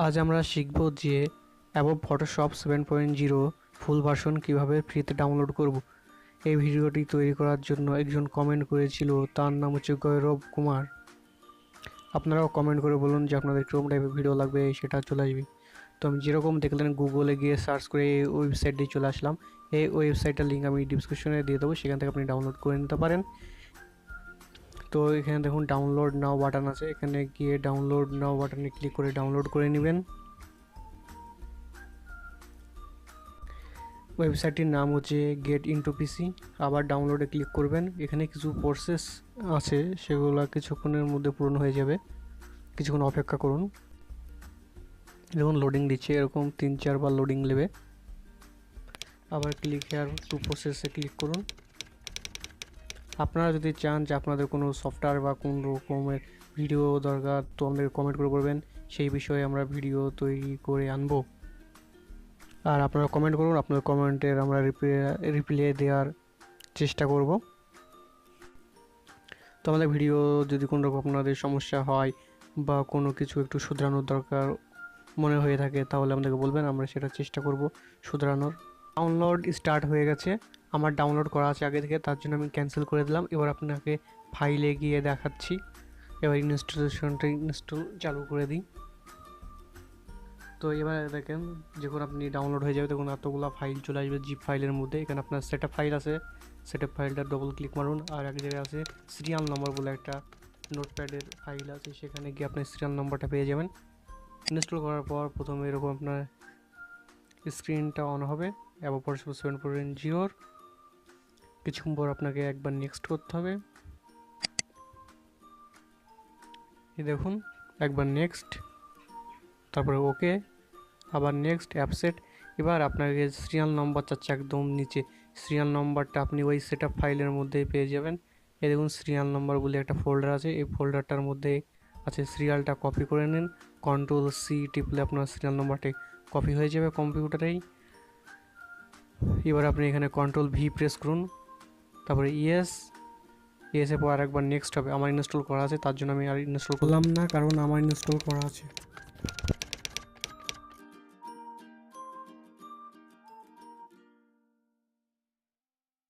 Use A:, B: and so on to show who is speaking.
A: আজ আমরা শিখব যে অ্যাডোব ফটোশপ 7.0 ফুল ভার্সন কিভাবে ফ্রিতে ডাউনলোড করব। এই ভিডিওটি তৈরি করার জন্য একজন কমেন্ট করেছিল, তার নাম হচ্ছে গৈরব কুমার। আপনারাও কমেন্ট করে বলুন যে আপনাদের কীরকম টাইপের ভিডিও লাগবে, সেটা চলে আসবে। তো আমি যেরকম দেখলেন গুগলে গিয়ে সার্চ করে এই ওয়েবসাইটে চলে আসলাম। এই ওয়েবসাইটের লিঙ্ক আমি ডিসক্রিপশনে দিয়ে দেবো, সেখান থেকে আপনি ডাউনলোড করে নিতে পারেন। তো এখানে দেখুন ডাউনলোড নাও বাটন আছে, এখানে গিয়ে ডাউনলোড নাও বাটনে ক্লিক করে ডাউনলোড করে নেবেন। ওয়েবসাইটটির নাম হচ্ছে গেট ইনটু পিসি। আবার ডাউনলোডে ক্লিক করবেন। এখানে কিছু প্রসেস আছে, সেগুলো কিছুক্ষণের মধ্যে পূরণ হয়ে যাবে, কিছুক্ষণ অপেক্ষা করুন। দেখুন লোডিং দিচ্ছে, এরকম 3-4 বার লোডিং নেবে। আবার ক্লিক হেয়ার টু প্রসেসে ক্লিক করুন। আপনারা যদি চান যে আপনাদের কোনো সফটওয়্যার বা কোন রকমের ভিডিও দরকার, তো আমাদের কমেন্ট করে বলবেন, সেই বিষয়ে আমরা ভিডিও তৈরি করে আনবো। আর আপনারা কমেন্ট করুন, আপনার কমেন্টের আমরা রিপ্লাই দেওয়ার চেষ্টা করব। তো আমাদের ভিডিও যদি কোনো রকম আপনাদের সমস্যা হয় বা কোনো কিছু একটু শুধরানোর দরকার মনে হয়ে থাকে, তাহলে আমাদেরকে বলবেন, আমরা সেটা চেষ্টা করব শুধরানোর। ডাউনলোড স্টার্ট হয়ে গেছে, আমার ডাউনলোড করা আছে আগে থেকে, তার জন্য আমি ক্যান্সেল করে দিলাম। এবার আপনাকে ফাইলে গিয়ে দেখাচ্ছি। এবার ইনস্টলেশনটা ইনস্টল চালু করে দিই। তো এবার দেখেন, যখন আপনি ডাউনলোড হয়ে যাবে তখন এতগুলো ফাইল চলে আসবে জিপ ফাইলের মধ্যে। এখানে আপনার সেটআপ ফাইল আছে, সেটআপ ফাইলটা ডবল ক্লিক মারুন। আর এক জায়গায় আছে সিরিয়াল নম্বর বলে একটা নোটপ্যাডের ফাইল আছে, সেখানে গিয়ে আপনি সিরিয়াল নম্বরটা পেয়ে যাবেন। ইনস্টল করার পর প্রথমে এরকম আপনার স্ক্রিনটা অন হবে অ্যাডোব ফটোশপ 7.0। কিছুক্ষণ পর আপনাকে একবার নেক্সট করতে হবে। এই দেখুন, একবার নেক্সট, তারপরে ওকে, আবার নেক্সট অ্যাপসেট। এবার আপনাকে সিরিয়াল নম্বর চাচ্ছে একদম নিচে, সিরিয়াল নম্বরটা আপনি ওই সেটআপ ফাইলের মধ্যেই পেয়ে যাবেন। এই দেখুন সিরিয়াল নম্বর বলে একটা ফোল্ডার আছে, এই ফোল্ডারটার মধ্যে আছে, সিরিয়ালটা কপি করে নিন। কন্ট্রোল সি টিপলে আপনার সিরিয়াল নম্বরটি কপি হয়ে যাবে কম্পিউটারেই। এবার আপনি এখানে কন্ট্রোল ভি প্রেস করুন, তারপরে ইয়েসের পর আরেকবার নেক্সট হবে। আমার ইনস্টল করা আছে, তার জন্য আমি আর ইনস্টল করলাম না, কারণ আমার ইনস্টল করা আছে।